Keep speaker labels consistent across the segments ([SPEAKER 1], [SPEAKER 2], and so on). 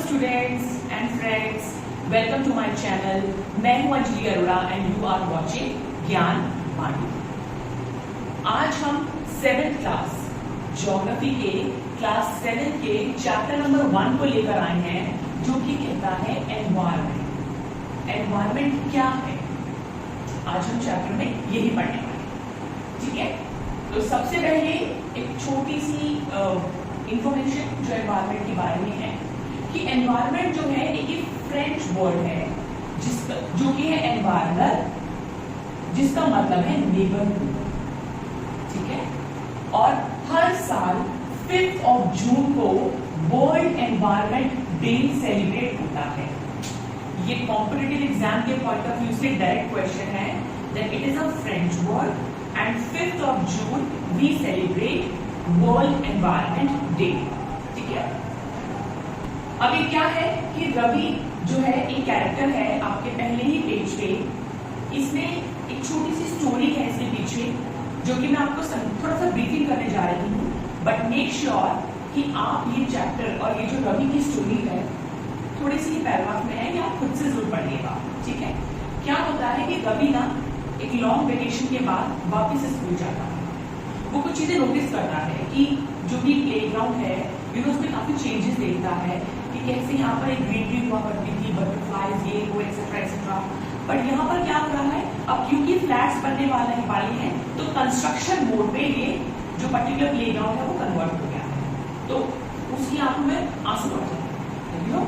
[SPEAKER 1] students and friends, welcome to my channel. मैं हूं Anjali Arora and you are watching ज्ञान वाणी। आज हम 7th क्लास ज्योग्राफी के क्लास 7 के चैप्टर नंबर 1 को लेकर आए हैं, जो कि कहता है एनवायरमेंट। एनवायरमेंट क्या है, आज हम चैप्टर में यही पढ़ने वाले हैं। ठीक है, तो सबसे पहले एक छोटी सी इंफॉर्मेशन जो एनवायरमेंट के बारे में है कि एनवायरमेंट जो है एक फ्रेंच वर्ड है जिसका जो कि है एनवायरनर, जिसका मतलब है नेबरहुड। ठीक है, और हर साल 5 जून को वर्ल्ड एनवायरमेंट डे सेलिब्रेट होता है। ये कॉम्पिटिटिव एग्जाम के पॉइंट ऑफ व्यू से डायरेक्ट क्वेश्चन है that it is a French word and 5 June we celebrate world environment day. ठीक है, अब ये क्या है कि रवि जो है एक कैरेक्टर है आपके पहले ही पेज पे, इसमें एक छोटी सी स्टोरी है इसके पीछे, जो कि मैं आपको थोड़ा सा ब्रीफिंग करने जा रही हूँ, बट मेक श्योर कि आप ये चैप्टर और ये जो रवि की स्टोरी है थोड़ी सी पैराग्राफ में है, ये आप खुद से जरूर पढ़िएगा। ठीक है, क्या होता है कि रवि ना एक लॉन्ग वेकेशन के बाद वापस स्कूल जाता है। वो कुछ चीजें नोटिस करता है कि जो भी प्लेग्राउंड है उसमें काफी चेंजेस देखता है कि कैसे यहाँ पर एक ग्रीनरी हुआ करती थी, बटरफ्लाइज ये वो एक्सेट्रा एक्सेट्रा, बट यहाँ पर क्या हो रहा है अब क्योंकि फ्लैट्स बनने वाले हैं तो कंस्ट्रक्शन मोड पे ये जो पर्टिकुलर प्लेग्राउंड है वो कन्वर्ट हो गया है। तो उसकी आंखों में आंसू आ जाते हैं,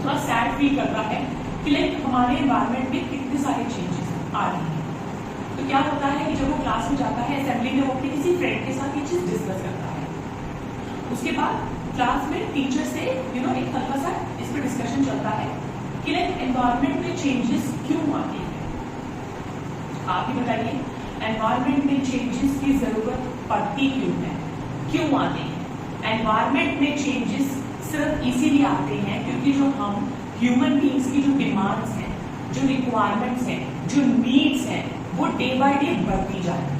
[SPEAKER 1] थोड़ा सैड फील करता है कि लाइक हमारे एनवायरमेंट में कितने सारे चेंजेस आ रहे हैं। तो क्या होता है कि जब वो क्लास में जाता है असेंबली में वो अपने किसी फ्रेंड के साथ ये चीज डिस्कस करता है। उसके बाद क्लास में टीचर से एक हल्का सा इस पर डिस्कशन चलता है कि लाइक एनवायरमेंट में चेंजेस क्यों आते हैं। आप ही बताइए, एनवायरमेंट में चेंजेस की जरूरत पड़ती क्यों है, क्यों आते हैं। एनवायरमेंट में चेंजेस सिर्फ इसीलिए आते हैं क्योंकि जो हम ह्यूमन बींग्स की जो डिमांड्स हैं, जो रिक्वायरमेंट्स हैं, जो नीड्स हैं, वो डे बाय डे बढ़ती जा रही है।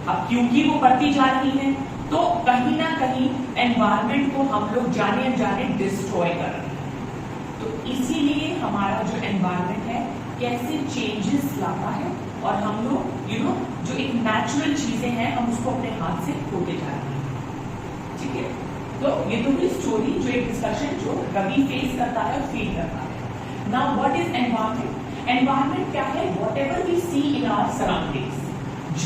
[SPEAKER 1] अब क्योंकि वो बढ़ती जा रही है तो कहीं ना कहीं एनवायरमेंट को हम लोग जाने अनजाने डिस्ट्रॉय कर रहे हैं। तो इसीलिए हमारा जो एनवायरमेंट है कैसे चेंजेस लाता है और हम लोग जो एक नेचुरल चीजें हैं हम उसको अपने हाथ से खोते जा रहे हैं। ठीक है, तो ये तो हुई स्टोरी, जो एक डिस्कशन जो रवि फेस करता है और फील करता है। Now what is environment. Environment क्या है, whatever we see in our surroundings,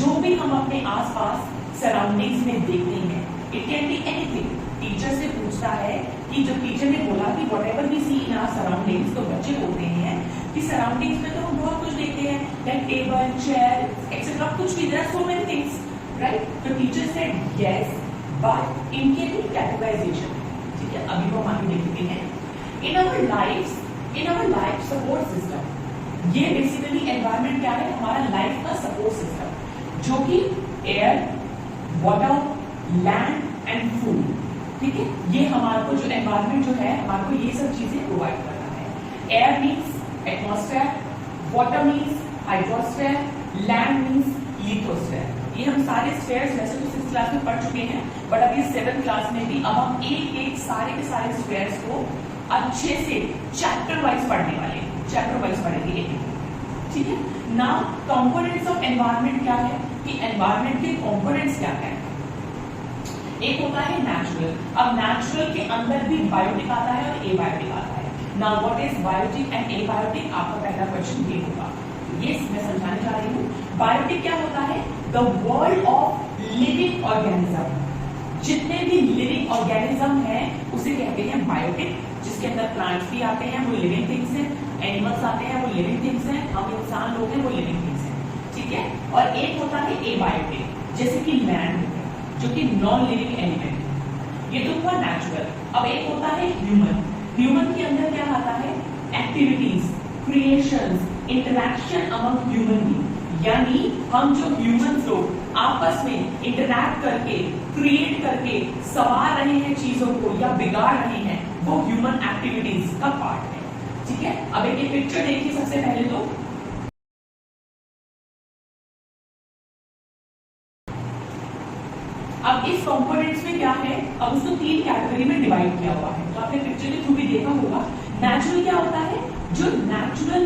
[SPEAKER 1] जो भी हम अपने आसपास सराउंडिंग्स में देखते हैं, it can be anything. Teacher से पूछता है कि जब टीचर ने बोला कि whatever we see in our surroundings, तो बच्चे बोलते हैं कि सराउंडिंग्स में तो हम बहुत कुछ देखते हैं, लाइक टेबल चेयर एक्सेट्रा, कुछ भी, there are so many things, right. तो टीचर सेड यस बट इनके भी कैटेगराइजेशन है। ठीक है, अभी वो हम आगे देखते हैं। In our life support system, ये बेसिकली एनवायरमेंट क्या है, हमारा लाइफ का सपोर्ट सिस्टम, जो कि air, water, land and food. ठीक है, ये हमारे को जो एनवायरमेंट जो है हमारे को ये सब चीजें प्रोवाइड करता है। Air means atmosphere, water means hydrosphere, land means lithosphere. ये हम सारे स्फेयर्स वैसे तो 6th क्लास में पढ़ चुके हैं, बट अभी 7th क्लास में भी अब हम एक सारे के सारे स्फेयर्स को अच्छे से चैप्टर वाइज पढ़ने वाले हैं, चैप्टर वाइज पढ़ेंगे एक। ठीक है, नाउ कंपोनेंट्स ऑफ एनवायरमेंट क्या है कि एनवायरमेंट के कंपोनेंट्स क्या है। एक होता है नेचुरल। अब नेचुरल के अंदर भी बायोटिक आता है और एबायोटिक आता है। Now what is biotic and abiotic, आपका पहला क्वेश्चन ये होगा। ये मैं समझाने जा रही हूँ। बायोटिक क्या होता है, the world of living organism. जितने भी लिविंग ऑर्गेनिज्म है उसे कहते हैं बायोटिक, जिसके अंदर प्लांट्स भी आते हैं, वो लिविंग थिंग्स हैं, एनिमल्स आते हैं, वो लिविंग थिंग्स हैं, हम इंसान लोग हैं, वो लिविंग थिंग्स हैं। ठीक है, और एक होता है एबायोटिक, जैसे कि लैंड, जो कि नॉन लिविंग एलिमेंट। ये तो हुआ नेचुरल। अब एक होता है ह्यूमन। ह्यूमन के अंदर क्या आता है, activities, creations, interaction among human being, यानी हम जो ह्यूमन लोग आपस में इंटरैक्ट करके, क्रिएट करके संवार रहे हैं चीजों को या बिगाड़ रहे हैं, वो ह्यूमन एक्टिविटीज का पार्ट है। ठीक है, अब एक पिक्चर देखिए सबसे पहले तो। अब इस कंपोनेंट्स में क्या है, अब उसको 3 कैटेगरी में डिवाइड किया हुआ है, तो आपने पिक्चर के थ्रू भी देखा होगा, नेचुरल क्या होता है, जो नेचुरल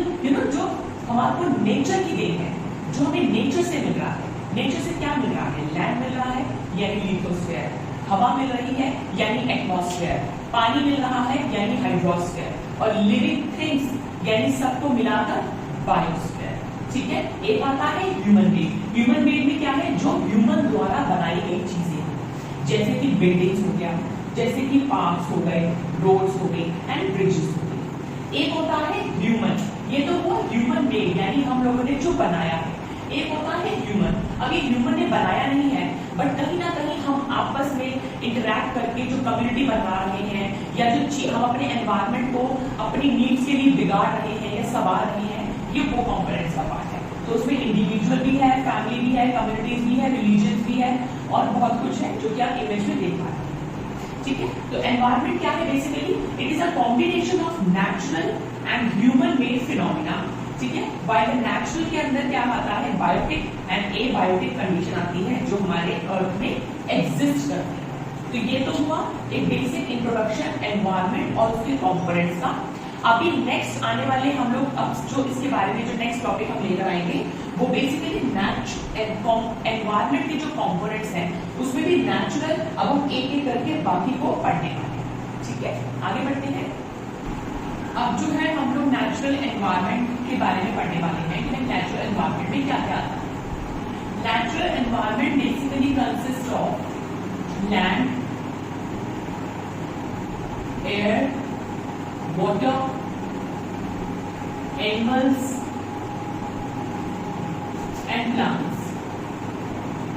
[SPEAKER 1] जो हमारे को नेचर की देन है, जो हमें नेचर से मिल रहा है। नेचर से क्या मिल रहा है, लैंड मिल रहा है यानी लिथोस्फीयर, हवा मिल रही है यानी एटमॉस्फेयर, पानी मिल रहा है यानी हाइड्रोस्फीयर, और लिविंग थिंग्स यानी सबको मिलाकर बायोस्फीयर। ठीक है, एक आता है ह्यूमन मेड। ह्यूमन मेड में क्या है, जो ह्यूमन द्वारा बनाई गई चीजें, जैसे कि बिल्डिंग्स हो गया, जैसे कि पार्क्स हो गए, रोड्स हो गई एंड ब्रिजेस हो गई। एक होता है ह्यूमन, ये तो वो ह्यूमन मेड यानी हम लोगों ने जो बनाया है। एक होता है ह्यूमन, अब ये ह्यूमन ने बनाया नहीं है, बट कहीं ना कहीं हम आपस में इंटरैक्ट करके जो कम्युनिटी बना रहे हैं, या जो हम अपने एनवायरनमेंट को अपनी नीड्स के लिए बिगाड़ रहे हैं या संवार रहे हैं, ये वो कंपोनेंट्स का पार्ट है। तो उसमें इंडिविजुअल भी है, फैमिली भी है, कम्युनिटीज भी है, रिलीजन भी है, और बहुत कुछ है जो कि आप इमेज में देख पा रहे हैं। ठीक है, तो एनवायरनमेंट क्या है, basically it is a combination of natural and human made phenomena. ठीक है, बाय द नेचुरल के अंदर क्या आता है, बायोटिक एंड एबायोटिक कंडीशन आती है जो हमारे अर्थ में एग्जिस्ट करती है। तो ये तो हुआ एक बेसिक इंट्रोडक्शन एनवायरनमेंट और उसके कंपोनेंट्स का। अभी नेक्स्ट आने वाले हम लोग अब जो इसके बारे में जो नेक्स्ट टॉपिक हम लेकर आएंगे, वो बेसिकली एनवायरनमेंट के जो कंपोनेंट्स हैं उसमें भी नेचुरल, अब हम एक एक करके बाकी को पढ़ने वाले हैं। ठीक है, आगे बढ़ते हैं। अब जो है हम लोग नेचुरल एनवायरनमेंट के बारे में पढ़ने वाले हैं कि नेचुरल एनवायरनमेंट में क्या क्या आता है। Natural environment basically consist of land, air, water, animals and plants.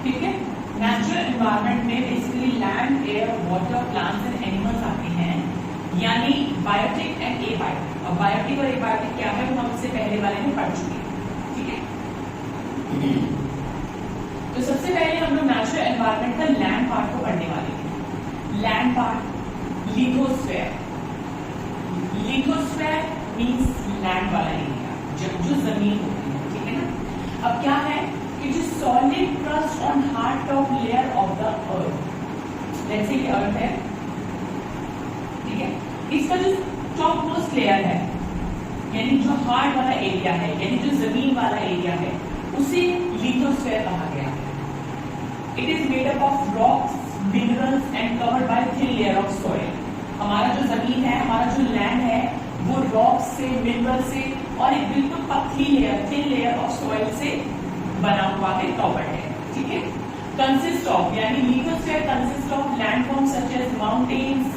[SPEAKER 1] ठीक है, नेचुरल एनवायरनमेंट में basically land, air, water, plants and animals आते हैं, यानी बायोटिक एंड एबायोटिक। अब बायोटिक और एबायोटिक क्या है वो हम इससे पहले वाले में पढ़ चुके हैं। ठीक है, तो सबसे पहले हम लोग नेचुरल एनवायरनमेंट का लैंड पार्ट को पढ़ने वाले हैं। Land part, lithosphere. Lithosphere means land वाला एरिया, जो जमीन होती है। ठीक है ना, अब क्या है, it is solid crust on hard top layer of the earth. जैसे कि अर्थ है, ठीक है, इसका जो टॉप मोस्ट लेयर है यानी जो हार्ड वाला एरिया है, यानी जो जमीन वाला एरिया है, उसे लिथोस्फीयर कहा गया है। It is made up of rocks, minerals and covered by thin layer of soil. हमारा जो जमीन है, हमारा जो लैंड है, वो रॉक से, मिनरल से और एक बिल्कुल पतली layer, thin layer of soil से बना हुआ है, कवर्ड है। ठीक है, कंसिस्ट ऑफ यानी lithosphere consist of landforms such as mountains,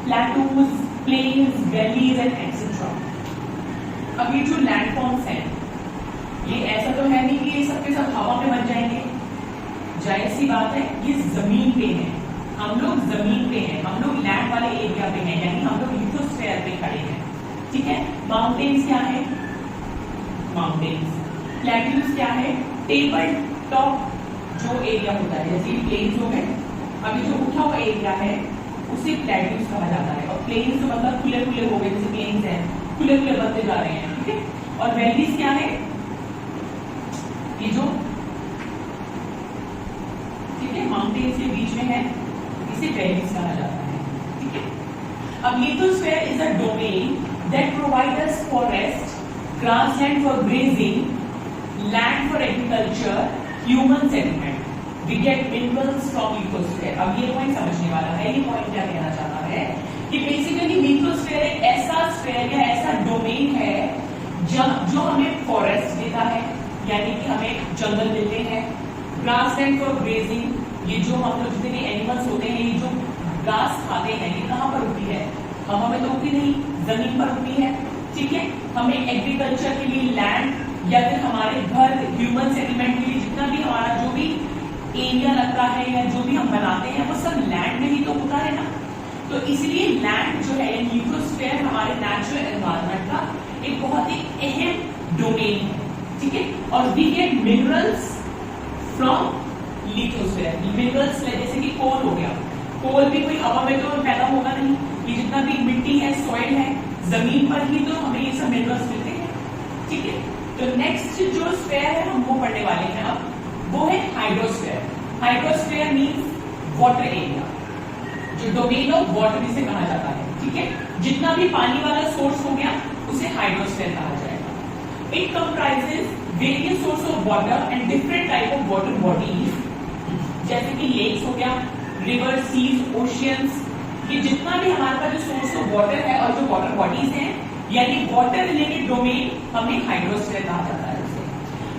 [SPEAKER 1] plateaus, plains, valleys and etcetera. अब ये जो लैंडफॉर्म्स हैं, ये ऐसा तो है नहीं कि ये सबके सब हवा में बन जाएंगे, जाहिर सी बात है, ये जमीन पे है, हम लोग जमीन पे हैं, हम लोग लैंड वाले एरिया पे हैं, यानी हम लोग लिथोस्फीयर पे खड़े हैं। ठीक है, माउंटेन्स क्या है, माउंटेन्स, प्लेट्यूज क्या है, टेबल टॉप जो एरिया होता है, जैसे प्लेन्स हो गए, अभी जो उठा हुआ एरिया है उसे प्लेट्यूज कहा जाता है, और प्लेन्स तो मतलब खुले खुले हो गए, जैसे प्लेन्स हैं, खुले खुले बनते जा रहे हैं। ठीक है, और वैलीज क्या है, ये जो, ठीक है, माउंटेन्स के बीच में है, इसे वैलीज कहा जाता है। ठीक है, अब lithosphere is a domain that provide us forest, grassland for grazing, land for agriculture, human settlement. We get minerals from lithosphere। अब ये पॉइंट समझने वाला है, ये पॉइंट क्या कहना चाहता है कि बेसिकली लिथोस्फीयर एक ऐसा स्फीयर या ऐसा डोमेन है जो हमें फॉरेस्ट देता है, यानी कि हमें जंगल मिलते हैं, ग्रासलैंड फॉर ग्रेजिंग, ये जो हम लोग जितने एनिमल्स होते हैं, ये जो घास खाते हैं, ये कहाँ पर उगती है, हवा में तो उगती नहीं, जमीन पर उगती है। ठीक है, हमें एग्रीकल्चर के लिए लैंड, या फिर हमारे घर, ह्यूमन सेटलमेंट के लिए जितना भी हमारा जो भी एरिया लगता है या जो भी हम बनाते हैं, वो सब लैंड में ही तो होता है ना। तो इसलिए लैंड जो है, लिथोस्फीयर हमारे नेचुरल एनवायरनमेंट का एक बहुत ही अहम डोमेन है। ठीक है, और we get minerals from lithosphere. Minerals जैसे कि कोल हो गया, कोल भी कोई हवा में तो पैदा होगा नहीं, ये जितना भी मिट्टी है, सॉइल है, जमीन पर ही तो हमें ये सब मिनरल्स मिलते हैं। ठीक है, तो नेक्स्ट जो स्फीयर है हम वो पढ़ने वाले हैं अब, वो है hydrosphere. Hydrosphere means water area, जो डोमेन ऑफ वाटर इसे कहा जाता है। ठीक है, जितना भी पानी वाला सोर्स हो गया उसे हाइड्रोस्फीयर कहा जाएगा। It comprises various source of water and different type of water bodies, जैसे कि लेक्स हो गया, रिवर, सीज, ओशियंस, ये जितना भी हमारे पास जो सोर्स ऑफ वाटर है और जो वाटर बॉडीज हैं, यानी वाटर रिलेटेड डोमेन हमें हाइड्रोस्फीयर कहा जाता है उसे।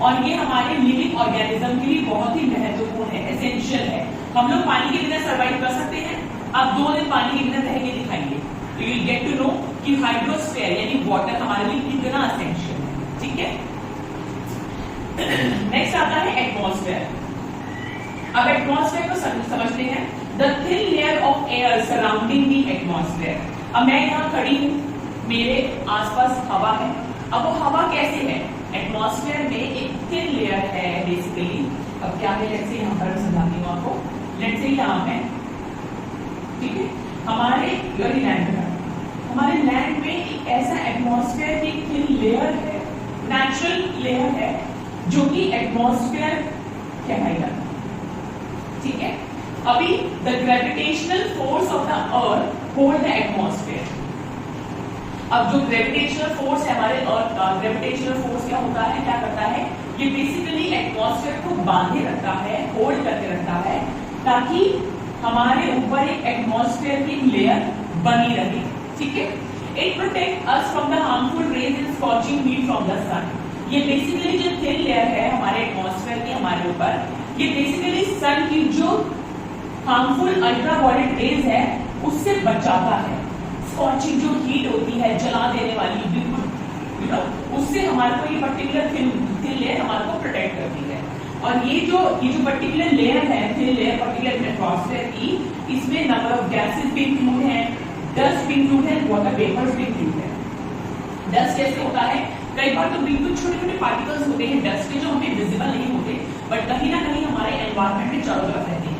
[SPEAKER 1] और ये हमारे लिविंग ऑर्गेनिज्म के लिए बहुत ही महत्वपूर्ण है, एसेंशियल है। हम लोग पानी के बिना सर्वाइव कर सकते हैं? आप 2 दिन पानी के बिना रह के दिखाइए तो यू गेट टू नो कि हाइड्रोस्फीयर यानी वाटर हमारे लिए कितना एसेंशियल है। ठीक है, नेक्स्ट आता है एटमॉस्फेयर। अब एटमॉस्फेयर को समझते हैं। The thin layer of air surrounding the atmosphere. अब मैं यहाँ खड़ी हूँ, मेरे आसपास हवा है। अब वो हवा कैसे है? एटमॉस्फेयर में एक थिन लेयर है बेसिकली। अब क्या है, लेट्स से यहाँ पर समझाती हूँ आपको। लेट्स से यहाँ है, ठीक है, हमारे लैंड में एक ऐसा एटमॉस्फेयर की थिन लेयर है, नेचुरल लेयर है, जो कि एटमॉस्फेयर कहलाएगा। ठीक है, अभी the gravitational force of the earth hold the atmosphere. अब जो ग्रेविटेशनल फोर्स है हमारे अर्थ का, ग्रेविटेशनल फोर्स क्या होता है, क्या करता है, ये बेसिकली एटमॉस्फेयर को बांधे रखता है, होल्ड करके रखता है, ताकि हमारे ऊपर एक एटमॉस्फेयर की लेयर बनी रहे। ठीक है, it protect us from the harmful rays and scorching heat from the sun. ये बेसिकली जो थिन लेयर है हमारे एटमॉस्फेयर की हमारे ऊपर, ये बेसिकली सन की जो हार्मफुल अल्ट्रावायलेट रेज है उससे बचाता है। स्कॉचिंग जो हीट होती है, जला देने वाली, बिल्कुल उससे हमारे को ये पर्टिकुलर थिन लेयर हमारे को प्रोटेक्ट करती है। और ये जो पर्टिकुलर लेयर है, थिन लेयर पर्टिकुलर एटमॉस्फेयर की, इसमें नंबर ऑफ गैसेस भी इंक्लूड है, डस्ट भी इंक्लूड है, वाटर वेपर्स भी इंक्लूड है। डस्ट कैसे होता है, कई बार तो बिल्कुल छोटे छोटे पार्टिकल्स होते हैं डस्ट के, जो हमें विजिबल नहीं होते, बट कहीं ना कहीं हमारे एनवायरमेंट में चारों तरफ रहते हैं।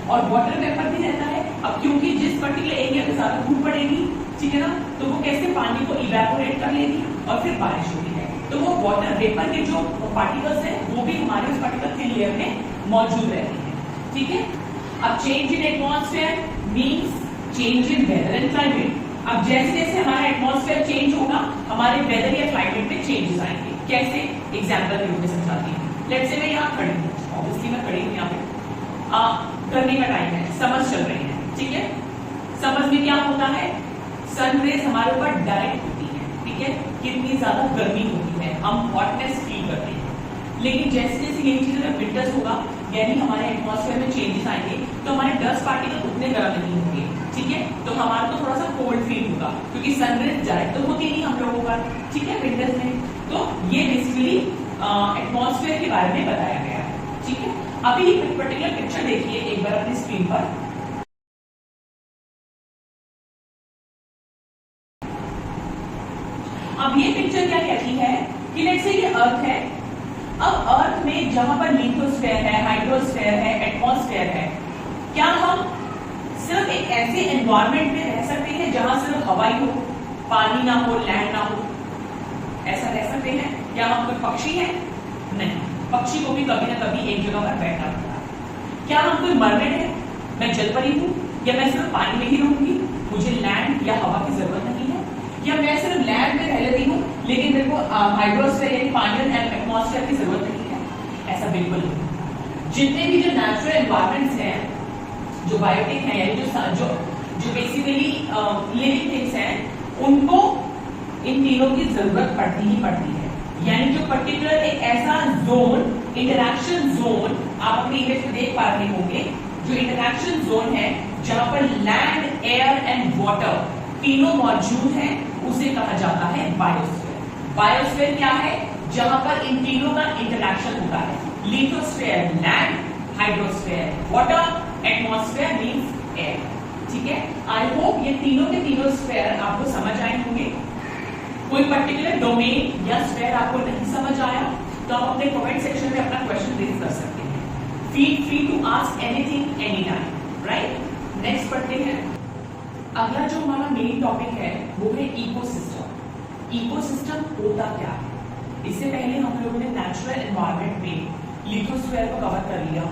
[SPEAKER 1] और वाटर वेपर भी रहता है। अब क्योंकि जिस पर्टिकुलर एरिया पे ज्यादा धूप पड़ेगी, ठीक है ना, तो वो कैसे पानी को इवेपोरेट कर लेगी और फिर बारिश होती है। तो वो वाटर वेपर के जो पार्टिकल्स हैं वो भी हमारे उस पर्टिकुलर थिन लेयर में मौजूद रहते हैं। ठीक है, अब change in atmosphere means change in weather and climate. अब जैसे जैसे हमारा एटमॉस्फेयर चेंज होगा, हमारे वेदर या क्लाइमेट में चेंजेस आएंगे। कैसे, एग्जांपल के रूप में समझाती हूँ। लेट्स से मैं यहाँ खड़ी हूँ, ऑब्वियसली मैं खड़ी हूँ यहाँ पे, गर्मी का टाइम है, समर चल रही है। ठीक है, समर में क्या होता है, सन रेज हमारे ऊपर डायरेक्ट होती है। ठीक है, कितनी ज्यादा गर्मी होती है, हम हॉटनेस फील करते हैं। लेकिन जैसे जैसे ये चीजें विंटर्स होगा, यानी हमारे एटमॉस्फेयर में चेंजेस आएंगे, तो हमारे डस्ट पार्टिकल उतने गर्म नहीं होंगे। ठीक है, तो हमारा तो थोड़ा सा कोल्ड फील होगा, क्योंकि सनरेज डायरेक्ट तो होती नहीं हम लोगों पर। ठीक है, विंटर्स में। तो ये बेसिकली एटमॉस्फेयर के बारे में बताया गया है। ठीक है, अभी एक पर्टिकुलर पिक्चर देखिए एक बार अपनी स्क्रीन पर। अब ये पिक्चर क्या कहती है कि लेट्स से ये अर्थ है। अब अर्थ में जहां पर लिथोस्फेयर है, हाइड्रोस्फेयर है, एटमॉस्फेयर है, क्या हम सिर्फ एक ऐसे एनवायरनमेंट में रह सकते हैं जहां सिर्फ हवा ही हो, पानी ना हो, लैंड ना हो? ऐसा रह सकते हैं? क्या हम कोई पक्षी हैं? नहीं, पक्षी को भी कभी ना कभी एक जगह पर बैठना पड़ता है। क्या हम कोई मरमेड है? मैं जल परी हूँ, या मैं सिर्फ पानी में ही रहूंगी, मुझे लैंड या हवा की जरूरत नहीं है? या मैं सिर्फ लैंड में रह लेती हूँ लेकिन मेरे को हाइड्रोस्फीयर यानी पानी और एटमॉस्फेयर की जरूरत नहीं है? ऐसा बिल्कुल नहीं। जितने भी जो नेचुरल एनवायरमेंट्स हैं, जो बायोटिक है, यानी जो बेसिकली लिविंग थिंग्स हैं, उनको इन तीनों की जरूरत पड़ती ही पड़ती है। यानी जो पर्टिकुलर एक ऐसा जोन, इंटरैक्शन जोन, आप अपनी इमेज में देख पा रहे होंगे, जो इंटरैक्शन जोन है जहां पर लैंड, एयर एंड वाटर तीनों मौजूद हैं, उसे कहा जाता है बायोस्फीयर। बायोस्फीयर क्या है? जहां पर इन तीनों का इंटरैक्शन होता है। Lithosphere land, hydrosphere water, atmosphere means air. ठीक है, आई होप ये तीनों के तीनों स्फीयर आपको समझ आए होंगे। कोई पर्टिकुलर डोमेन या स्फीयर आपको नहीं समझ आया तो आप अपने कमेंट सेक्शन में अपना क्वेश्चन रेज कर सकते हैं। Feel free to ask anything any time, right? Next पढ़ते हैं। अगला जो हमारा मेन टॉपिक है वो है इकोसिस्टम। इकोसिस्टम होता क्या है? इससे पहले हम लोगों ने नेचुरल एनवायरनमेंट में लिथोस्फीयर को कवर कर लिया,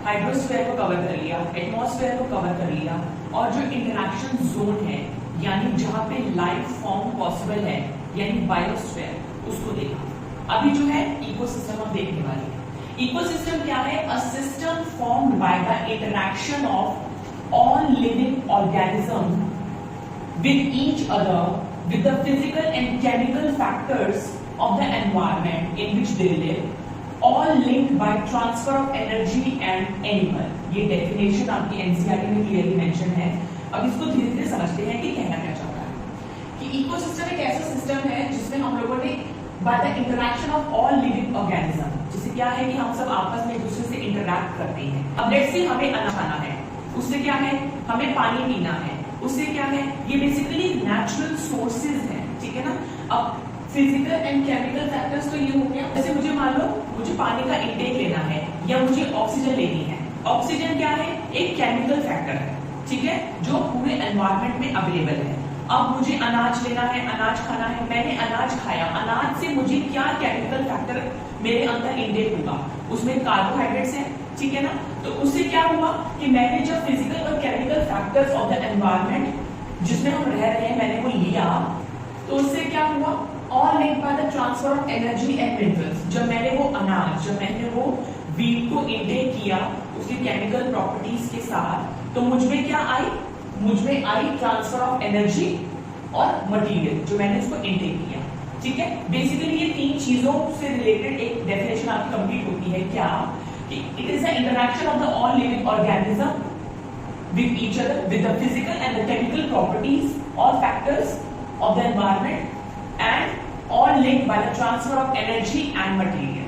[SPEAKER 1] हाइड्रोस्फीयर को कवर कर लिया, एटमॉस्फेयर को कवर कर लिया, और जो इंटरैक्शन जोन है यानी जहां पे लाइफ फॉर्म पॉसिबल है, यानी बायोस्फीयर, उसको देखा। अभी जो है इकोसिस्टम हम देखने वाले हैं। इकोसिस्टम क्या है? A system formed by the interaction of all living organism with each other, with the physical and chemical factors of the environment in which they live, all linked by transfer of energy and animal। ये definition आपकी NCERT में clearly mentioned है। अब इसको धीरे धीरे समझते हैं कि कहना क्या चाहता है। कि इकोसिस्टम एक ऐसा सिस्टम है जिसमें हम लोगों ने by the interaction of all living organism, जिससे क्या है कि हम सब आपस में एक दूसरे से इंटरैक्ट करते हैं। अब लेट्स से हमें अनाज खाना है, उससे क्या है? हमें पानी पीना है, उससे क्या है? ये बेसिकली नेचुरल सोर्सेज हैं, ठीक है ना। अब फिजिकल एंड केमिकल फैक्टर्स तो ये हो गया, जैसे मुझे मान लो मुझे पानी का इंटेक लेना है या मुझे ऑक्सीजन लेनी है। ऑक्सीजन क्या है? एक केमिकल फैक्टर है, ठीक है, जो पूरे एनवायरनमेंट में अवेलेबल है। अब मुझे अनाज लेना है, अनाज खाना है, मैंने अनाज खाया, अनाज से मुझे क्या केमिकल फैक्टर मेरे अंदर इंटेक होगा? उसमें कार्बोहाइड्रेट्स है, ठीक है ना। तो उससे क्या हुआ कि मैंने जब फिजिकल और chemical factors of the environment जिसमें हम रह रहे हैं मैंने वो लिया, तो उससे क्या हुआ? All linked by the transfer of energy and minerals. जब मैंने वो अनाज, जब मैंने वो वीट को इंटेक किया उसके केमिकल प्रॉपर्टीज के साथ, तो मुझमें क्या आई? मुझमें आई ट्रांसफर ऑफ एनर्जी और मटेरियल, जो मैंने उसको इंटेक किया, ठीक है। बेसिकली ये तीन चीजों से रिलेटेड एक डेफिनेशन आपकी कंप्लीट होती है। क्या? It is the interaction of the all living organism with each other, with the physical and the chemical properties or factors of the environment, and all linked by the transfer of energy and material।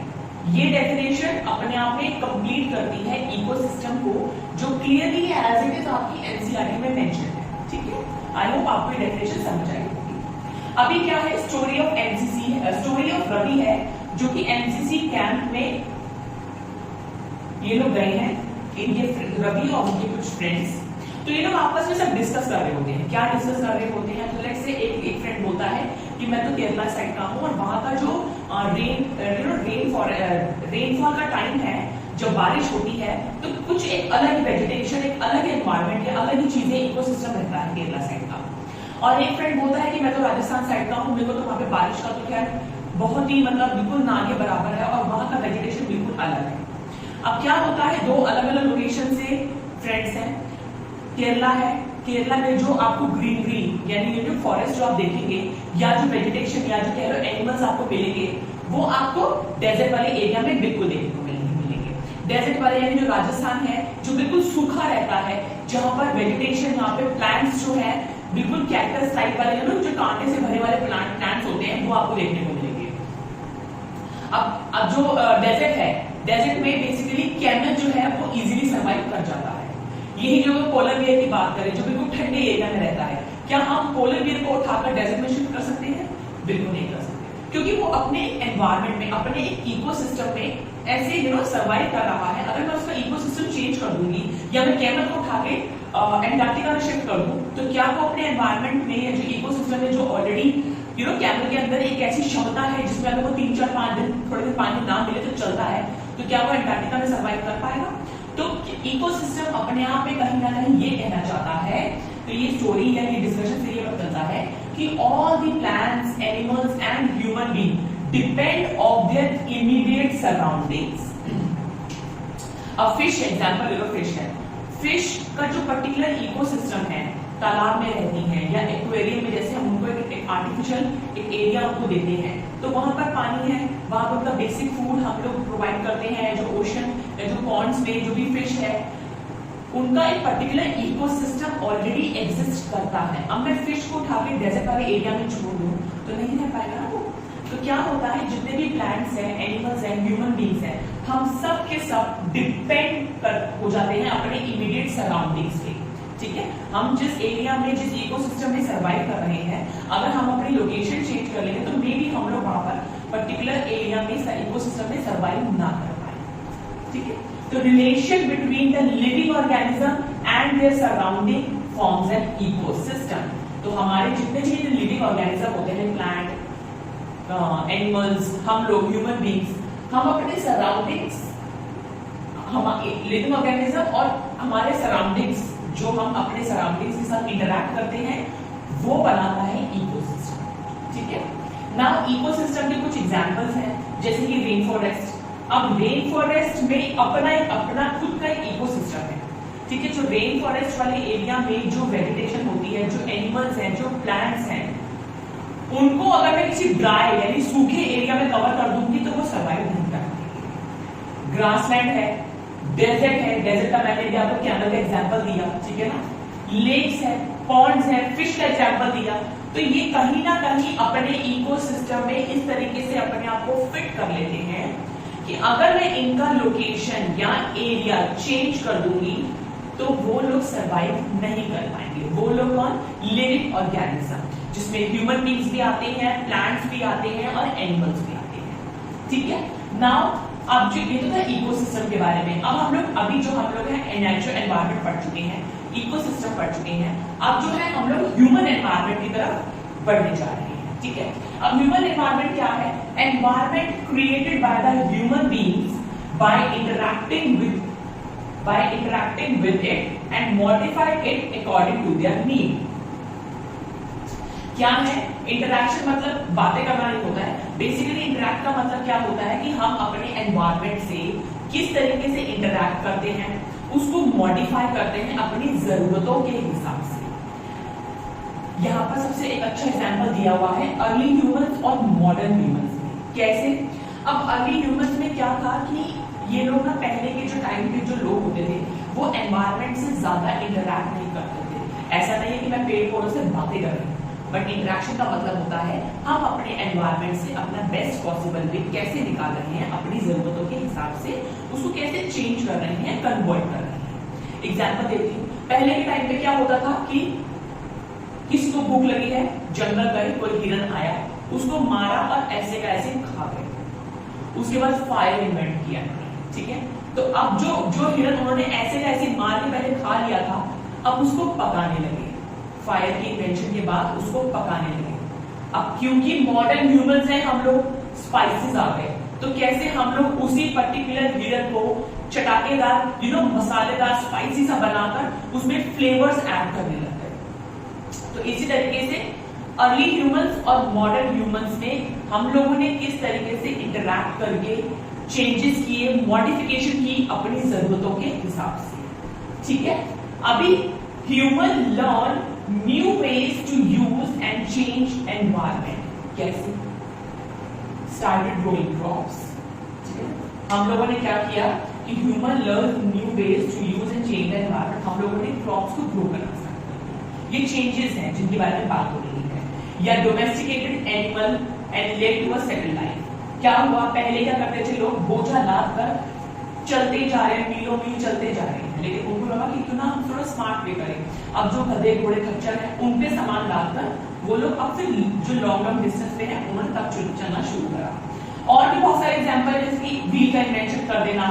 [SPEAKER 1] ये definition अपने आप में complete करती है ecosystem को, जो clearly as it is आपकी NCERT में मेंशन है, ठीक है। आई होप आपको ये डेफिनेशन समझ आई होगी। अभी क्या है? स्टोरी ऑफ एनसीसी है, स्टोरी ऑफ रवि है, जो कि एनसीसी कैंप में ये लोग गए हैं, इनके रवि और उनके कुछ फ्रेंड्स। तो ये लोग आपस में सब डिस्कस कर रहे होते हैं। क्या डिस्कस कर रहे होते हैं? तो लेट्स से एक फ्रेंड बोलता है कि मैं तो केरला साइड का हूँ और वहां का जो रेनफॉल का टाइम है, जब बारिश होती है, तो कुछ एक अलग वेजिटेशन, एक अलग एनवायरमेंट या अलग ही चीजें, इकोसिस्टम रहता है केरला साइड का। और एक फ्रेंड बोलता है कि मैं तो राजस्थान साइड का हूँ, मेरे को तो वहां पे बारिश का तो खैर बहुत ही मतलब बिल्कुल ना के बराबर है और वहां का वेजिटेशन बिल्कुल अलग है। अब क्या होता है? दो अलग अलग लोकेशन से फ्रेंड्स हैं। केरला है, केरला में जो आपको ग्रीनरी यानी ये जो फॉरेस्ट जो आप देखेंगे, या जो वेजिटेशन या जो कह लो एनिमल्स आपको मिलेंगे, वो आपको डेजर्ट वाले एरिया में बिल्कुल देखने को मिलेंगे। डेजर्ट वाले यानी जो राजस्थान है, जो बिल्कुल सूखा रहता है, जहां पर वेजिटेशन, यहाँ पे प्लांट्स जो है बिल्कुल कैक्टस टाइप वाले जो कांटे से भरे वाले प्लांट्स होते हैं, वो आपको देखने को मिलेंगे। अब जो डेजर्ट है, डेजर्ट में बेसिकली कैमल जो है वो इजीली सर्वाइव कर जाता है। यही जो पोलर बियर की बात करें, जो बिल्कुल ठंडे एरिया में रहता है, क्या हम पोलर बियर को उठाकर डेजर्ट में शिफ्ट कर सकते हैं? बिल्कुल नहीं कर सकते, क्योंकि वो अपने एनवायरमेंट में, अपने एक इकोसिस्टम में ऐसे सर्वाइव कर रहा है। अगर मैं उसका इकोसिस्टम चेंज कर दूंगी या मैं कैमल को उठा के एंटार्क्टिका में शिफ्ट कर दूं, तो क्या वो अपने एनवायरमेंट में या जो इकोसिस्टम में जो ऑलरेडी कैमल के अंदर एक ऐसी क्षमता है जिसमें अगर वो 3-4-5 दिन थोड़े दिन पानी ना मिले तो चलता है, तो क्या वो एंटार्क्टिका में सर्वाइव कर पाएगा? तो इकोसिस्टम अपने आप में कहीं ना कहीं ये कहना चाहता है, तो ये स्टोरी या ये डिस्कशन से ये पता चलता है कि all the plants, animals and human being depend on their immediate surroundings. अब फिश एग्जांपल ले लो, फिश है, फिश का जो पर्टिकुलर इकोसिस्टम है, तालाब में रहती हैं या एक्वेरियम में, जैसे हम उनको एक आर्टिफिशियल एक एरिया उनको देते हैं, तो वहां पर पानी है, वहां पर उनका बेसिक फूड हम लोग प्रोवाइड करते हैं। जो ओशन या जो पॉन्ड्स में जो भी फिश है, उनका एक पर्टिकुलर इकोसिस्टम ऑलरेडी एग्जिस्ट करता है। अब मैं फिश को उठा के डेजर्ट वाले एरिया में छोड़ दूं तो नहीं रह पाएगा ना वो। तो क्या होता है, जितने भी प्लांट्स हैं, एनिमल्स हैं, ह्यूमन बींग्स हैं, हम सब के सब डिपेंड हो जाते हैं अपने इमीडिएट सराउंडिंग्स पे, ठीक है। हम जिस एरिया में, जिस इकोसिस्टम में सर्वाइव कर रहे हैं, अगर हम अपनी लोकेशन चेंज कर लेंगे तो मे बी हम लोग वहां पर पर्टिकुलर एरिया में, इकोसिस्टम में सर्वाइव ना कर पाए, ठीक है। तो relation between the living organism and their surrounding forms an ecosystem. तो हमारे जितने भी लिविंग ऑर्गेनिज्म होते हैं, प्लांट, एनिमल्स, हम लोग ह्यूमन बींग्स, हम अपने सराउंडिंग्स, लिविंग ऑर्गेनिज्म और हमारे सराउंडिंग्स, जो हम अपने सराउंडिंग्स के साथ इंटरैक्ट करते हैं, वो बनाता है इकोसिस्टम। ठीक है, नाउ इकोसिस्टम के कुछ एग्जांपल्स हैं, जैसे कि रेन फॉरेस्ट। अब रेन फॉरेस्ट में अपना खुद का एक इकोसिस्टम है। ठीक है, जो रेन फॉरेस्ट वाले एरिया में जो वेजिटेशन होती है, जो एनिमल्स हैं, जो प्लांट्स हैं, उनको अगर मैं किसी ड्राई यानी सूखे एरिया में कवर कर दूंगी तो वो सर्वाइव नहीं कर पाएंगे। ग्रासलैंड है, डेजर्ट है, डेजर्ट का मैंने भी आपको कैमल का एग्जांपल दिया। ठीक है ना, लेक्स है, पॉन्ड्स है, फिश का एग्जांपल दिया। तो ये कहीं ना कहीं अपने इकोसिस्टम में इस तरीके से अपने आप को फिट कर लेते हैं कि अगर मैं इनका लोकेशन या एरिया चेंज कर दूंगी तो वो लोग सरवाइव नहीं कर पाएंगे। वो लोग कौन? लिविंग ऑर्गेनिज्म, जिसमें ह्यूमन बींग्स भी आते हैं, प्लांट्स भी आते हैं और एनिमल्स भी आते हैं। ठीक है, नाउ अब जो ये तो था इकोसिस्टम के बारे में। अब हम लोग हैं नेचुरल एनवायरनमेंट पढ़ चुके हैं, इकोसिस्टम पढ़ चुके हैं। अब जो है हम लोग ह्यूमन एनवायरनमेंट की तरफ बढ़ने जा रहे हैं। ठीक है, अब ह्यूमन एनवायरनमेंट क्या है? Environment created by the human beings by interacting with it and modify it according to their need। क्या है इंटरैक्शन? मतलब बातें करना नहीं होता है। बेसिकली इंटरैक्ट का मतलब क्या होता है कि हम अपने एनवायरनमेंट से किस तरीके से इंटरैक्ट करते हैं, उसको मॉडिफाई करते हैं अपनी जरूरतों के हिसाब से। यहाँ पर सबसे एक अच्छा एग्जांपल दिया हुआ है अर्ली ह्यूमंस और मॉडर्न ह्यूमंस में। कैसे? अब अर्ली ह्यूमंस में क्या था कि ये लोग ना पहले के जो टाइम के जो लोग होते थे वो एनवायरनमेंट से ज्यादा इंटरैक्ट नहीं करते थे। ऐसा नहीं है कि मैं पेड़ पौधों से बातें कर रही हूँ, बट इंटरेक्शन का मतलब होता है हम अपने एनवायरनमेंट से अपना बेस्ट पॉसिबल वे कैसे निकाल रहे हैं, अपनी जरूरतों के हिसाब से उसको कैसे चेंज कर रहे हैं, कन्वर्ट कर रहे हैं। एग्जांपल देती हूँ, पहले के टाइम पे क्या होता था कि किसी को भूख लगी है, जंगल गए, कोई हिरन आया, उसको मारा और ऐसे का ऐसे खा गए। उसके बाद फायर इन्वेंट किया। ठीक है, तो अब जो हिरन उन्होंने ऐसे का ऐसे मार के पहले खा लिया था, अब उसको पकाने लगे। फायर की इन्वेंशन के बाद उसको पकाने लगे। अब क्योंकि मॉडर्न ह्यूमंस हैं, हम लोग स्पाइसेस आ गए, तो कैसे हम लोग उसी पर्टिकुलर हिरन को चटाकेदार मसालेदार स्पाइसी सा बनाकर उसमें फ्लेवर्स ऐड करने लग गए। तो इसी तरीके से अर्ली ह्यूमंस और मॉडर्न ह्यूमंस में हम लोगों ने किस तरीके से इंटरैक्ट करके चेंजेस किए, मॉडिफिकेशन की अपनी जरूरतों के हिसाब से। ठीक है, अभी human learn new ways to use and change environment. कैसे? Started growing crops. हम लोगों ने क्या किया कि human learn new ways to use and change environment. हम लोगों ने क्रॉप्स को ग्रो करना स्टार्ट कर दिया। ये चेंजेस हैं जिनके बारे में बात हो रही है। या domesticated animal and led to a settled life. क्या हुआ? पहले क्या करते थे लोग? बोझा लाद कर चलते जा रहे हैं, मीलों मील चलते जा रहे हैं, लेकिन उनको लगा कि क्यों ना हम थोड़ा स्मार्ट वे करें। अब जो गधे घोड़े खच्चर हैं उन पे सामान लादकर वो लोग अब फिर जो लॉन्ग डिस्टेंस पे है उन्होंने तब चलना शुरू करा। और भी बहुत सारे एग्जांपल है, जैसे कि व्हील का इन्वेंशन कर देना,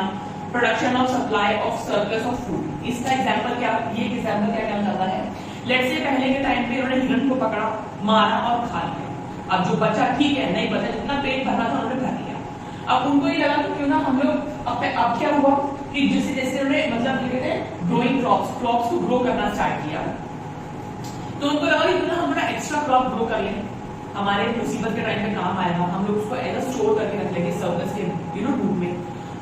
[SPEAKER 1] production of supply of surplus of food. इसका एग्जांपल क्या, ये एग्जांपल क्या कहना चाहता है? लेट्स से पहले के टाइम पे उन्होंने हिरन को पकड़ा, मारा और खा लिया। अब जो बचा ठीक है, नहीं बचा, जितना पेट भरना था उन्होंने भर लिया। अब उनको ये लगा कि क्यों ना हम लोग अब क्या हुआ कि जैसे जैसे उन्होंने मतलब कहते हैं ग्रोइंग क्रॉप्स को ग्रो करना स्टार्ट किया, तो उनको लगा कि क्यों ना हम लोग एक्स्ट्रा क्रॉप ग्रो कर लें, हमारे मुसीबत के टाइम पे काम आएगा, हम लोग उसको एज अ स्टोर करके रख लेंगे सरप्लस के रूप में।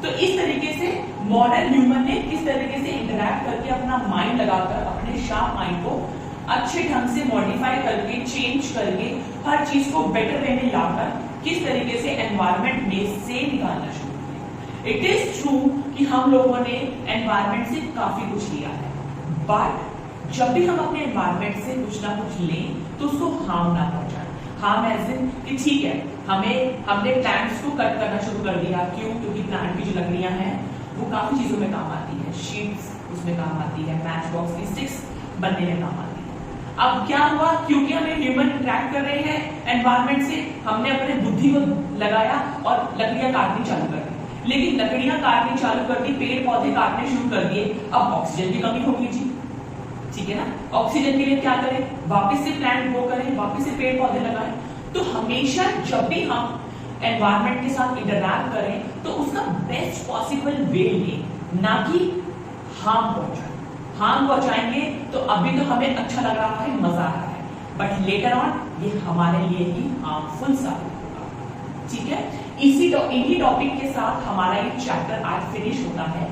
[SPEAKER 1] तो इस तरीके से मॉडर्न ह्यूमन ने किस तरीके से इंटरैक्ट करके अपना माइंड लगाकर, अपने शार्प माइंड को अच्छे ढंग से मॉडिफाई करके, चेंज करके, हर चीज को बेटर वे में लाकर किस तरीके से एनवायरनमेंट में से निकालना शुरू किया। इट इज ट्रू कि हम लोगों ने एनवायरनमेंट से काफी कुछ लिया है, बट जब भी हम अपने एनवायरनमेंट से कुछ ना कुछ लें तो उसको हार्म ना पहुंचाएं। हार्म एज इन कि ठीक है, हमने प्लांट्स को कट करना शुरू कर दिया। क्यों? क्योंकि प्लांट की जो लकड़ियां हैं वो काफी चीजों में काम आती है। शीट्स उसमें काम आती है, मैच बॉक्स की स्टिक्स बनने में काम आती है। अब क्या हुआ? क्योंकि हमें ह्यूमन इंटरैक्ट कर रहे हैं एनवायरनमेंट से, हमने अपने बुद्धि को लगाया और लकड़ियां काटनी चालू कर दी। लेकिन लकड़ियां काटनी चालू कर दी, पेड़ पौधे काटने शुरू कर दिए, अब ऑक्सीजन की कमी होगी जी। ठीक है ना, ऑक्सीजन के लिए क्या करें? वापस से प्लांट ग्रो करें, वापस से पेड़ पौधे लगाएं। तो हमेशा जब भी हम एनवायरनमेंट के साथ इंटरैक्ट करें तो उसका बेस्ट पॉसिबल वे लें, ना कि हार्म पहुंचाएं। हार्म पहुंचाएंगे तो अभी तो हमें अच्छा लग रहा है, मजा आ रहा है, बट लेटर ऑन ये हमारे लिए ही हार्मफुल साबित होगा। ठीक है, इन्हीं टॉपिक के साथ हमारा ये चैप्टर आज फिनिश होता है।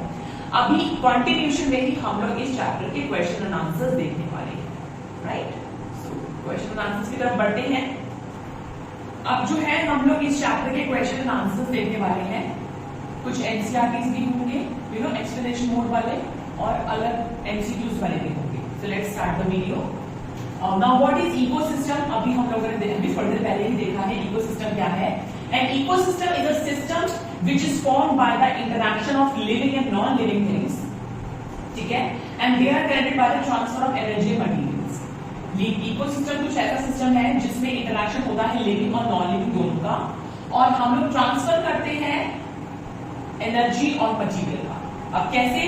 [SPEAKER 1] अभी कंटिन्यूशन में ही हम लोग इस चैप्टर के क्वेश्चन एंड आंसर्स देखने वाले हैं, right. So question and answers की तरफ बढ़ते हैं। अब जो है हम लोग इस चैप्टर के क्वेश्चन एंड आंसर्स देखने वाले हैं। कुछ एनसीईआरटीज भी होंगे, एक्सप्लेनेशन मोड वाले, और अलग एमसीक्यूज वाले भी होंगे। So let's start the video. Now what is ecosystem? अभी हम लोगों ने अभी थोड़ी देर पहले ही देखा है इकोसिस्टम क्या है। An ecosystem is a system which is formed by the interaction of living and non living things, ठीक है, and they are connected by the transfer of energy and materials. Ecosystem कुछ ऐसा सिस्टम है जिसमें interaction होता है living और non living दोनों का, और हम लोग ट्रांसफर करते हैं एनर्जी और मटेरियल का। अब कैसे?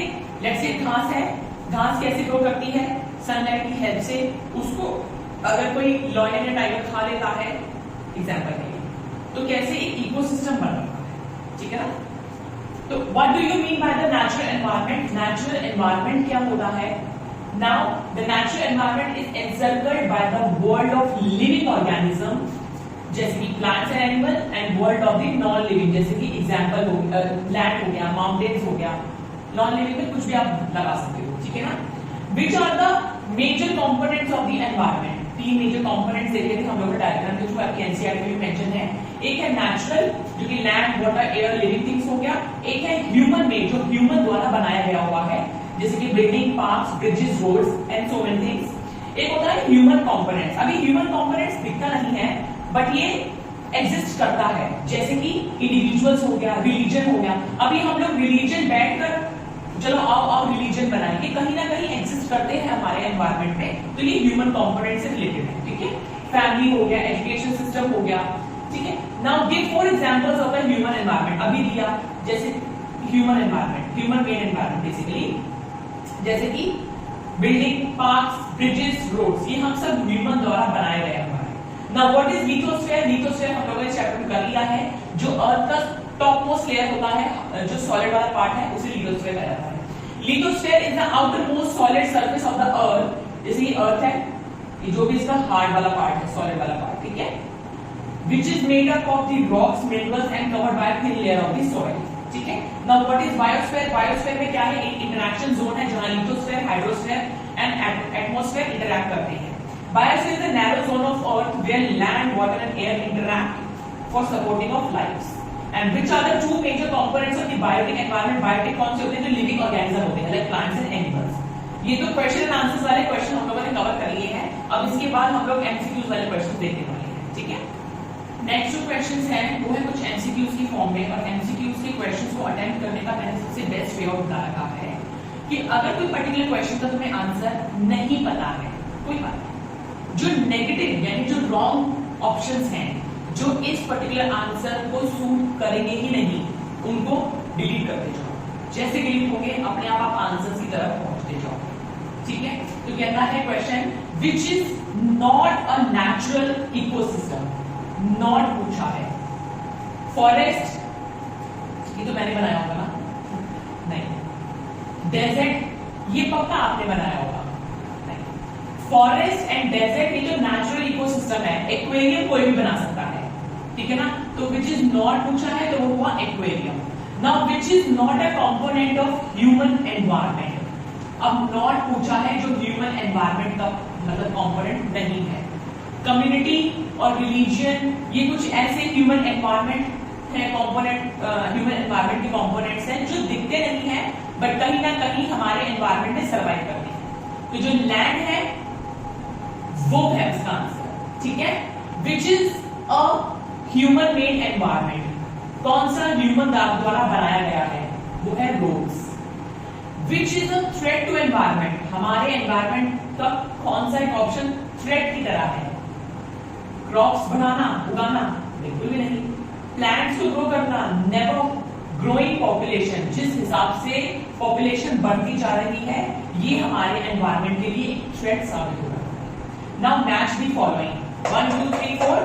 [SPEAKER 1] लेट्स से घास है, घास कैसे ग्रो करती है? सनलाइट की हेल्प से। उसको अगर कोई लॉयन या टाइगर खा लेता है एग्जांपल के लिए, तो कैसे एक इकोसिस्टम बन रहा है, ठीक है ना। तो what do you mean by the natural environment? Natural environment क्या होता है? Now the natural environment is encircled by the world of living organism, जैसे कि plants and animal, and world of the non living, जैसे कि example हो land हो गया, माउंटेन्स हो गया। नॉन लिविंग में कुछ भी आप लगा सकते हो, ठीक है ना। Which are the major components of the environment? तीन मेजर कंपोनेंट्स देखे थे हम लोग डायग्राम के थ्रू, आपकी एनसीईआरटी में मेंशन है। एक है नेचुरल, जो कि land, water, air, living things हो गया। एक है ह्यूमन मेड, जो ह्यूमन द्वारा बनाया गया हुआ है, जैसे कि building, parks, bridges, roads and so many things. एक होता है ह्यूमन कंपोनेंट्स। अभी ह्यूमन कंपोनेंट्स दिखता नहीं है, बट ये एग्जिस्ट करता है, जैसे कि इंडिविजुअल्स हो गया, रिलीजन हो गया। अभी हम लोग रिलीजन बैठकर चलो आओ रिलीजन बनाएंगे, कहीं ना कहीं एग्जिस्ट करते हैं हमारे एनवायरनमेंट में, तो ये ह्यूमन कंपोनेंट से रिलेटेड है, ठीक है। फैमिली हो गया, एजुकेशन सिस्टम हो गया, ठीक है। Now give 4 examples of the human environment. अभी दिया जैसे human environment, human made environment basically, जैसे कि बिल्डिंग, पार्क्स, ब्रिजेस, रोड्स, ये हम सब ह्यूमन द्वारा बनाए गए हमारे। Now what is lithosphere? Lithosphere हम लोगों ने चैप्टर में कर लिया है, जो अर्थ का टॉप मोस्ट लेयर होता है, जो सॉलिड वाला पार्ट है, उसे लिथोस्फीयर कहा जाता है। Lithosphere is the outer most solid surface of the earth, जैसे ये अर्थ है, ये जो भी इसका हार्ड वाला पार्ट है, सॉलिड वाला पार्ट, ठीक है, which is made up of the rocks, minerals and covered by a thin layer of the soil, ठीक है। Now what is biosphere? Biosphere में क्या है? एक इंटरैक्शन जोन है जहां lithosphere, hydrosphere and atmosphere interact करते हैं। Biosphere is the narrow zone of earth where land, water and air interact for supporting of life. And which are the 2 major components of the biotic environment? Biotic कौन से होते हैं? जो living organism होते हैं, like plants and animals. ये तो question and answers वाले क्वेश्चन हम लोगों ने कवर कर लिए हैं। अब इसके बाद हम लोग एमसीक्यूज वाले क्वेश्चन देखने वाले हैं, ठीक है। नेक्स्ट जो क्वेश्चंस हैं वो है कुछ एमसीक्यूज की फॉर्म में, और एमसीक्यूज के क्वेश्चंस को अटेम्प्ट करने का मैंने सबसे बेस्ट वे ऑफ बता रखा है कि अगर कोई पर्टिकुलर क्वेश्चन का तुम्हें आंसर नहीं पता है, कोई बात नहीं, जो नेगेटिव यानी जो रॉन्ग ऑप्शंस हैं, जो इस पर्टिकुलर आंसर को सूट करेंगे ही नहीं, उनको डिलीट करते जाओ। जैसे डिलीट होंगे अपने आप आंसर्स की तरफ पहुंचते जाओ, ठीक है। तो कहता है question which is not a natural ecosystem. Not पूछा है। फॉरेस्ट, ये तो मैंने बनाया होगा ना, नहीं। डेजर्ट, ये पक्का आपने बनाया होगा, नहीं। फॉरेस्ट एंड डेजर्ट, ये जो नेचुरल इकोसिस्टम है, एक्वेरियम कोई भी बना सकता है, ठीक है ना। तो विच इज नॉट पूछा है, तो वो हुआ aquarium. Now which is not a component of human environment. अब नॉट पूछा है जो ह्यूमन एनवायरनमेंट का मतलब कंपोनेंट नहीं है। कम्युनिटी और रिलीजन, ये कुछ ऐसे ह्यूमन एनवायरनमेंट है, कंपोनेंट ह्यूमन एनवायरनमेंट के कंपोनेंट्स हैं जो दिखते नहीं है, बट कहीं ना कहीं हमारे एनवायरनमेंट में सर्वाइव करते हैं। तो जो लैंड है वो है उसका आंसर, ठीक है। Which is a human made environment, कौन सा ह्यूमन द्वारा बनाया गया है, वो है roads. Which is a threat to environment, हमारे एनवायरनमेंट का कौन सा एक ऑप्शन थ्रेट की तरह है। क्रॉप्स बनाना, उगाना, बिल्कुल भी नहीं। प्लांट्स को ग्रो करना, नेवर। ग्रोइंग पॉपुलेशन, जिस हिसाब से पॉपुलेशन बढ़ती जा रही है, ये हमारे एनवायरनमेंट के लिए एक थ्रेट साबित हो रहा है। Now match the following 1 2 3 4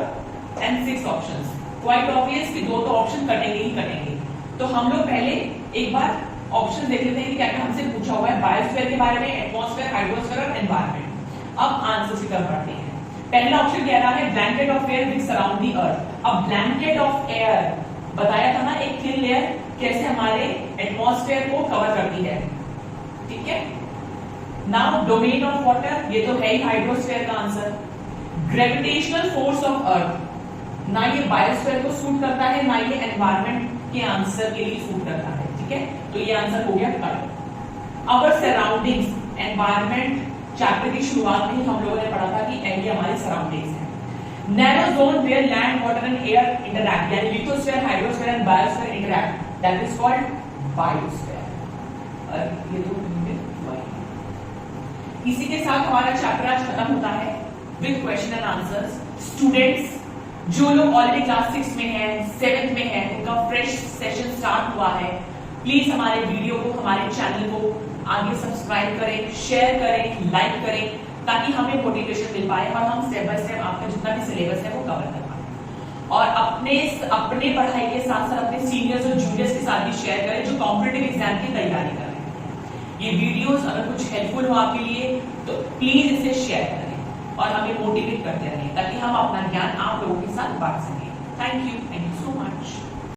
[SPEAKER 1] and 6 options. Quite obvious कि 2 तो ऑप्शन कटेंगे ही कटेंगे। तो हम लोग पहले एक बार ऑप्शन देख लेते हैं कि क्या क्या हमसे पूछा हुआ है बायोस्फीयर के बारे में, एटमॉस्फेयर, हाइड्रोस्फीयर और एनवायरनमेंट। अब आंसर की तरफ बढ़ते हैं। पहला ऑप्शन कह रहा है blanket of air which surround the earth. अब ब्लैंकेट ऑफ एयर बताया था ना, एक थिन लेयर कैसे हमारे एटमॉस्फेयर को कवर करती है, ठीक है। नाउ डोमेन ऑफ वाटर, ये तो है ही हाइड्रोस्फेयर का answer. Gravitational force of earth, ना ये बायोस्फेयर को सूट करता है, ना ये एनवायरमेंट के आंसर के लिए सूट करता है, ठीक है। तो ये आंसर हो गया cut. Our surroundings, environment chapter की शुरुआत में ही हम लोगों ने पढ़ा था कि ये हमारी सराउंडिंग्स है। Narrow zone where land water and air interact, यानी lithosphere, hydrosphere and biosphere interact, that is called biosphere. और ये तो इसी के साथ हमारा चैप्टर आज खत्म होता है with question and answers. Students जो लोग ऑलरेडी क्लास 6 में हैं, 7th में हैं, उनका फ्रेश सेशन स्टार्ट हुआ है। प्लीज हमारे वीडियो को, हमारे चैनल को आगे सब्सक्राइब करें, शेयर करें, लाइक करें, ताकि हमें मोटिवेशन मिल पाए और हम स्टेप बाय स्टेप आपका जितना भी सिलेबस है वो कवर कर पाए। और अपने पढ़ाई के साथ साथ अपने सीनियर्स और जूनियर्स के साथ भी शेयर करें जो कॉम्पिटिटिव एग्जाम की तैयारी कर रहे हैं। ये वीडियोस अगर कुछ हेल्पफुल हो आपके लिए तो प्लीज इसे शेयर करें और हमें मोटिवेट करते रहें, ताकि हम अपना ज्ञान आप लोगों के साथ बांट सकें। Thank you so much.